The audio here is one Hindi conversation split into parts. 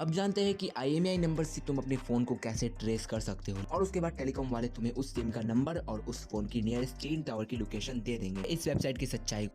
अब जानते हैं कि IMEI नंबर से तुम अपने फोन को कैसे ट्रेस कर सकते हो और उसके बाद टेलीकॉम वाले तुम्हें उस सिम का नंबर और उस फोन की नियरेस्ट टीन टावर की लोकेशन दे देंगे। इस वेबसाइट की सच्चाई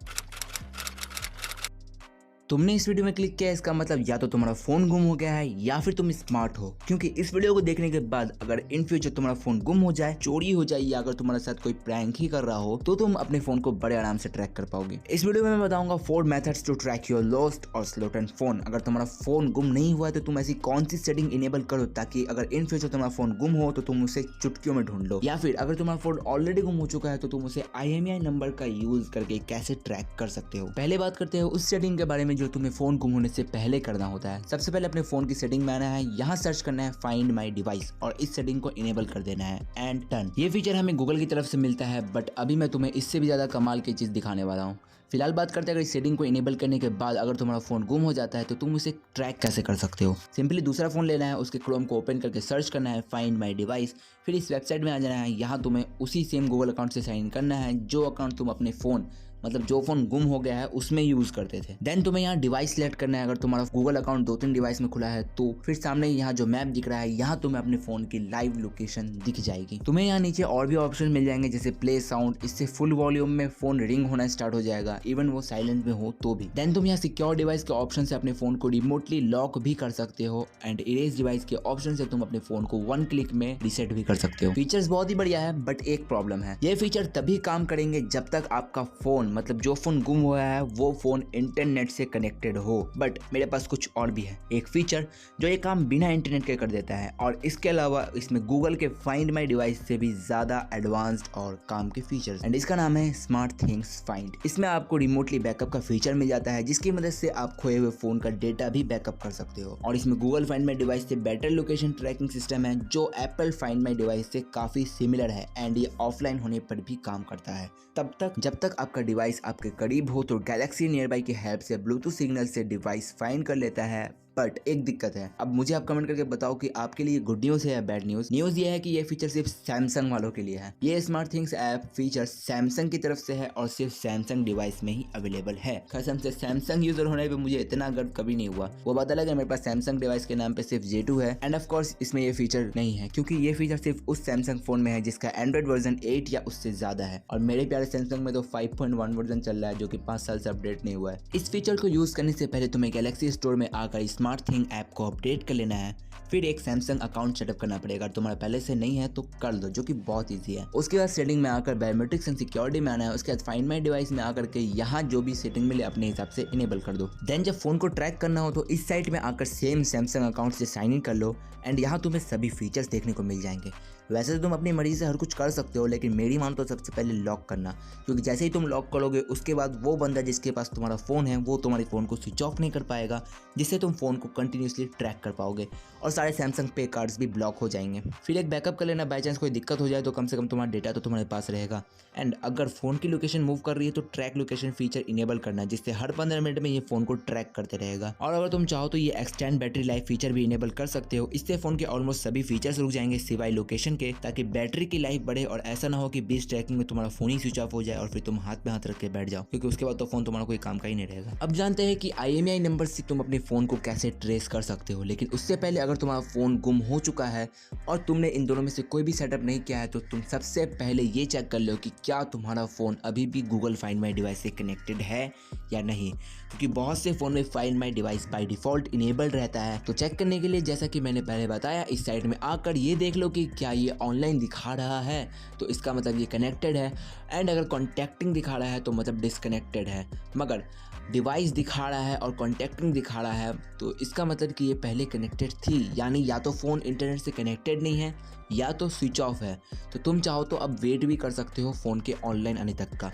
तुमने इस वीडियो में क्लिक किया, इसका मतलब या तो तुम्हारा फोन गुम हो गया है या फिर तुम स्मार्ट हो, क्योंकि इस वीडियो को देखने के बाद अगर इन फ्यूचर तुम्हारा फोन गुम हो जाए, चोरी हो जाए या अगर तुम्हारे साथ कोई प्रैंक ही कर रहा हो तो तुम अपने फोन को बड़े आराम से ट्रैक कर पाओगे। इस वीडियो में मैं बताऊंगा 4 methods to track your lost और स्लोटन फोन। अगर तुम्हारा फोन गुम नहीं हुआ है तो तुम ऐसी कौन सी सेटिंग इनेबल करो ताकि अगर इन फ्यूचर तुम्हारा फोन गुम हो तो तुम उसे चुटकियों में ढूंढ लो, या फिर अगर तुम्हारा फोन ऑलरेडी गुम हो चुका है तो तुम उसे IMEI नंबर का यूज करके कैसे ट्रैक कर सकते हो। पहले बात करते हैं उस सेटिंग के बारे में जो तुम्हें फोन गुम होने से पहले करना होता है। सबसे पहले अपने फोन की सेटिंग में आना है, यहाँ सर्च करना है फाइंड माई डिवाइस और इस सेटिंग को इनेबल कर देना है एंड डन। ये फीचर हमें गूगल की तरफ से मिलता है, बट अभी मैं तुम्हें इससे भी ज्यादा कमाल की चीज दिखाने वाला हूँ। फिलहाल बात करते हैं अगर इस सेटिंग को इनेबल करने के बाद अगर तुम्हारा फोन गुम हो जाता है तो तुम उसे ट्रैक कैसे कर सकते हो। सिंपली दूसरा फोन लेना है, उसके क्रोम को ओपन करके सर्च करना है फाइंड माई डिवाइस, फिर इस वेबसाइट में आ जाना है। यहाँ तुम्हें उसी सेम गूगल अकाउंट से साइन इन करना है जो अकाउंट तुम अपने फोन मतलब जो फोन गुम हो गया है उसमें यूज करते थे। देन तुम्हें यहाँ डिवाइस सिलेक्ट करना है। अगर तुम्हारा गूगल अकाउंट 2-3 डिवाइस में खुला है तो फिर सामने यहाँ जो मैप दिख रहा है यहाँ तुम्हें अपने फोन की लाइव लोकेशन दिख जाएगी। तुम्हें यहाँ नीचे और भी ऑप्शन मिल जाएंगे जैसे प्ले साउंड, इससे फुल वॉल्यूम में फोन रिंग होना स्टार्ट हो जाएगा इवन वो साइलेंट में हो तो भी। देन तुम यहाँ सिक्योर डिवाइस के ऑप्शन से अपने फोन को रिमोटली लॉक भी कर सकते हो एंड इरेज डिवाइस के ऑप्शन से तुम अपने फोन को 1 क्लिक में रीसेट भी कर सकते हो। फीचर्स बहुत ही बढ़िया है, बट एक प्रॉब्लम है, ये फीचर तभी काम करेंगे जब तक आपका फोन मतलब जो फोन गुम हुआ है वो फोन इंटरनेट से कनेक्टेड हो। बट मेरे पास कुछ और भी है, एक फीचर जो ये काम बिना इंटरनेट के कर देता है और इसके अलावा इसमें गूगल के फाइंड माई डिवाइस से भी ज्यादा एडवांस्ड और काम के फीचर्स एंड इसका नाम है स्मार्ट थिंग्स फाइंड। इसमें आपको रिमोटली बैकअप का फीचर मिल जाता है जिसकी मदद से आप खोए हुए फोन का डेटा भी बैकअप कर सकते हो और इसमें गूगल फाइंड माई डिवाइस से बेटर लोकेशन ट्रैकिंग सिस्टम है जो एप्पल फाइंड माई डिवाइस से काफी सिमिलर है एंड ये ऑफलाइन होने पर भी काम करता है तब तक जब तक आपका डिवाइस आपके करीब हो। तो गैलेक्सी नियरबाई की हेल्प से ब्लूटूथ सिग्नल से डिवाइस फाइंड कर लेता है। बट एक दिक्कत है, अब मुझे आप कमेंट करके बताओ कि आपके लिए गुड न्यूज़ है या बैड न्यूज़। न्यूज़ ये है कि ये फीचर सिर्फ सैमसंग वालों के लिए है। ये smart things app feature Samsung की तरफ से है और सिर्फ सैमसंग डिवाइस में ही अवेलेबल है। कसम से सैमसंग यूजर होने पे मुझे इतना गर्व कभी नहीं हुआ। वो बात अलग है मेरे पास सैमसंग डिवाइस के नाम पे सिर्फ J2 है एंड ऑफ कोर्स इसमें ये फीचर नहीं है क्योंकि ये फीचर सिर्फ उस सैमसंग फोन में है जिसका एंड्रॉइड वर्जन 8 या उससे ज्यादा है और मेरे प्यारे सैमसंग में तो 5.1 वर्जन चल रहा है जो कि 5 साल से अपडेट नहीं हुआ है। इस फीचर को यूज करने से पहले तुम्हें गैलेक्सी स्टोर में आकर स्मार्ट थिंग ऐप को अपडेट कर लेना है, फिर एक सैमसंग अकाउंट सेटअप करना पड़ेगा। अगर तुम्हारा पहले से नहीं है तो कर लो, जो कि बहुत इजी है। उसके बाद सेटिंग में आकर बायोमेट्रिक्स एंड सिक्योरिटी में आना है। उसके बाद फाइंड माई डिवाइस में आकर के यहाँ जो भी सेटिंग मिले अपने हिसाब से इनेबल कर दो। देन जब फोन को ट्रैक करना हो तो इस साइट में आकर सेम सैमसंग अकाउंट से साइन इन कर लो एंड यहाँ तुम्हें सभी फीचर्स देखने को मिल जाएंगे। वैसे तो तुम अपनी मर्जी से हर कुछ कर सकते हो, लेकिन मेरी मान तो सबसे पहले लॉक करना, क्योंकि जैसे ही तुम लॉक करोगे उसके बाद वो बंदा जिसके पास तुम्हारा फ़ोन है वो तुम्हारे फ़ोन को स्विच ऑफ नहीं कर पाएगा, जिससे तुम फ़ोन को कंटिन्यूसली ट्रैक कर पाओगे और सारे सैमसंग पे कार्ड्स भी ब्लॉक हो जाएंगे। फिर एक बैकअप कर लेना, बाई चांस कोई दिक्कत हो जाए तो कम से कम तुम्हारा डेटा तो तुम्हारे पास रहेगा। एंड अगर फ़ोन की लोकेशन मूव कर रही है तो ट्रैक लोकेशन फीचर इनेबल करना, जिससे हर 15 मिनट में ये फ़ोन को ट्रैक करते रहेगा। और अगर तुम चाहो तो ये एक्सटेंड बैटरी लाइफ फीचर भी इनेबल कर सकते हो। इससे फ़ोन के ऑलमोस्ट सभी फीचर्स रुक जाएंगे सिवाय लोकेशन के, ताकि बैटरी की लाइफ बढ़े और ऐसा ना हो कि बीच ट्रैकिंग में तुम्हारा फोन ही स्विच ऑफ हो जाए और फिर तुम हाथ में हाथ रख के बैठ जाओ, क्योंकि उसके बाद तो फोन तुम्हारा कोई काम का ही नहीं रहेगा। अब जानते हैं कि IMEI नंबर से तुम अपने फोन को कैसे ट्रेस कर सकते हो, लेकिन उससे पहले अगर तुम्हारा फोन गुम हो चुका है और तुमने इन दोनों में से कोई भी सेटअप नहीं किया है तो तुम सबसे पहले ये चेक कर लो कि क्या तुम्हारा फोन अभी भी गूगल फाइंड माई डिवाइस से कनेक्टेड है या नहीं, क्योंकि बहुत से फोन में find my device by default enabled रहता है। तो चेक करने के लिए जैसा कि मैंने पहले बताया, इस साइट में आकर ये देख लो कि क्या ये ऑनलाइन दिखा रहा है तो इसका मतलब ये कनेक्टेड है, एंड अगर कॉन्टैक्टिंग दिखा रहा है तो मतलब डिसकनेक्टेड है। मगर डिवाइस दिखा रहा है और कॉन्टैक्टिंग दिखा रहा है तो इसका मतलब कि ये पहले कनेक्टेड थी, यानी या तो फ़ोन इंटरनेट से कनेक्टेड नहीं है या तो स्विच ऑफ है। तो तुम चाहो तो अब वेट भी कर सकते हो फ़ोन के ऑनलाइन आने तक का।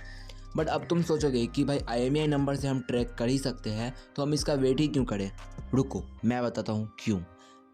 बट अब तुम सोचोगे कि भाई IMEI नंबर से हम ट्रैक कर ही सकते हैं तो हम इसका वेट ही क्यों करें। रुको मैं बताता हूँ क्यों।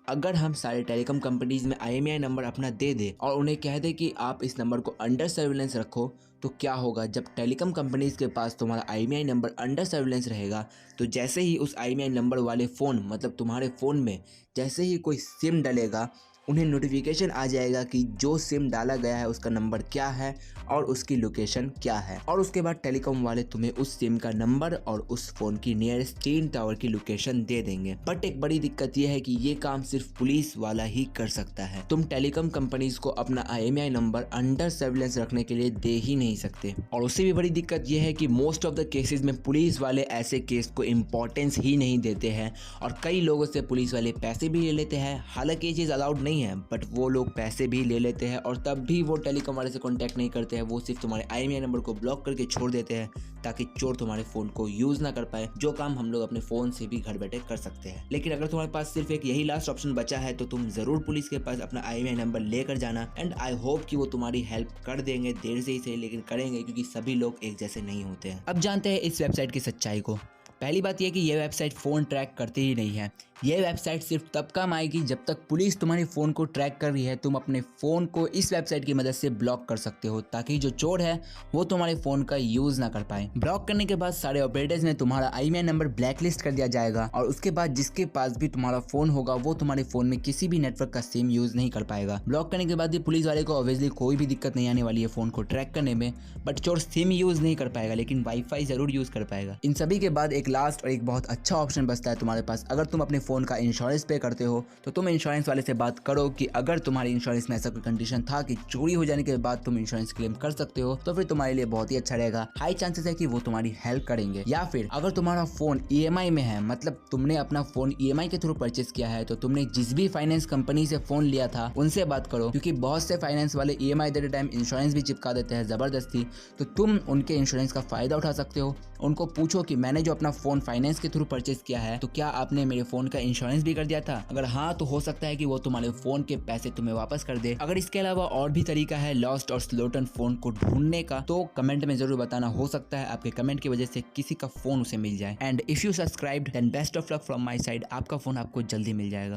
अगर हम सारे टेलीकॉम कंपनीज में IMEI नंबर अपना दे दे और उन्हें कह दे कि आप इस नंबर को अंडर सर्विलेंस रखो, तो क्या होगा जब टेलीकॉम कंपनीज के पास तुम्हारा IMEI नंबर अंडर सर्विलेंस रहेगा तो जैसे ही उस IMEI नंबर वाले फ़ोन मतलब तुम्हारे फ़ोन में जैसे ही कोई सिम डलेगा उन्हें नोटिफिकेशन आ जाएगा कि जो सिम डाला गया है उसका नंबर क्या है और उसकी लोकेशन क्या है, और उसके बाद टेलीकॉम वाले तुम्हें उस सिम का नंबर और उस फोन की नियरेस्ट टीन टावर की लोकेशन दे देंगे। बट एक बड़ी दिक्कत यह है कि ये काम सिर्फ पुलिस वाला ही कर सकता है। तुम टेलीकॉम कंपनीज को अपना IMEI नंबर अंडर सर्विलेंस रखने के लिए दे ही नहीं सकते। और उससे भी बड़ी दिक्कत यह है कि मोस्ट ऑफ द केसेस में पुलिस वाले ऐसे केस को इम्पोर्टेंस ही नहीं देते हैं और कई लोगों से पुलिस वाले पैसे भी ले लेते हैं। हालांकि ये चीज़ अलाउड नहीं है, बट वो लोग पैसे भी ले लेते हैं और तब भी वो टेलीकॉम वाले से कॉन्टैक्ट नहीं करते हैं। वो सिर्फ तुम्हारे IMEI नंबर को ब्लॉक करके छोड़ देते हैं ताकि चोर तुम्हारे फ़ोन को यूज़ ना कर पाए, जो काम हम लोग अपने फ़ोन से भी घर बैठे कर सकते हैं। लेकिन अगर तुम्हारे पास सिर्फ एक यही लास्ट ऑप्शन बचा है तो तुम ज़रूर पुलिस के पास अपना IMEI नंबर लेकर जाना, एंड आई होप कि वो तुम्हारी हेल्प कर देंगे, देर से ही सही लेकिन करेंगे, क्योंकि सभी लोग एक जैसे नहीं होते हैं। अब जानते हैं इस वेबसाइट की सच्चाई को। पहली बात यह कि यह वेबसाइट फ़ोन ट्रैक करती ही नहीं है। यह वेबसाइट सिर्फ तब काम आएगी जब तक पुलिस तुम्हारे फ़ोन को ट्रैक कर रही है। तुम अपने फ़ोन को इस वेबसाइट की मदद से ब्लॉक कर सकते हो ताकि जो चोर है वो तुम्हारे फ़ोन का यूज़ ना कर पाए। ब्लॉक करने के बाद सारे ऑपरेटर्स में तुम्हारा IMEI नंबर ब्लैकलिस्ट कर दिया जाएगा और उसके बाद जिसके पास भी तुम्हारा फ़ोन होगा वो तुम्हारे फ़ोन में किसी भी नेटवर्क का सिम यूज़ नहीं कर पाएगा। ब्लॉक करने के बाद भी पुलिस वाले को ऑब्वियसली कोई भी दिक्कत नहीं आने वाली है फ़ोन को ट्रैक करने में, बट चोर सिम यूज़ नहीं कर पाएगा लेकिन वाईफाई ज़रूर यूज़ कर पाएगा। इन सभी के बाद एक लास्ट और एक बहुत अच्छा ऑप्शन बचता है तुम्हारे पास। अगर तुम अपने फ़ोन का इंश्योरेंस पे करते हो तो तुम इंश्योरेंस वाले से बात करो कि अगर तुम्हारी इंश्योरेंस में ऐसा कोई कंडीशन था कि चोरी हो जाने के बाद तुम इंश्योरेंस क्लेम कर सकते हो, तो फिर तुम्हारे लिए बहुत ही अच्छा रहेगा। हाई चांसेस है कि वो तुम्हारी हेल्प करेंगे। या फिर अगर तुम्हारा फोन EMI में है, मतलब तुमने अपना फोन EMI के थ्रू परचेस किया है, तो तुमने जिस भी फाइनेंस कंपनी से फोन लिया था उनसे बात करो, क्योंकि बहुत से फाइनेंस वाले EMI देते टाइम इंश्योरेंस भी चिपका देते हैं जबरदस्ती। तो तुम उनके इंश्योरेंस का फायदा उठा सकते हो। उनको पूछो कि मैंने जो अपना फोन फाइनेंस के थ्रू परचेस किया है तो क्या आपने मेरे फोन का इंश्योरेंस भी कर दिया था? अगर हाँ तो हो सकता है कि वो तुम्हारे फोन के पैसे तुम्हें वापस कर दे। अगर इसके अलावा और भी तरीका है लॉस्ट और स्लोटन फोन को ढूंढने का तो कमेंट में जरूर बताना। हो सकता है आपके कमेंट की वजह से किसी का फोन उसे मिल जाए। And if you subscribed then best of luck from my side. आपका फोन आपको जल्दी मिल जाएगा।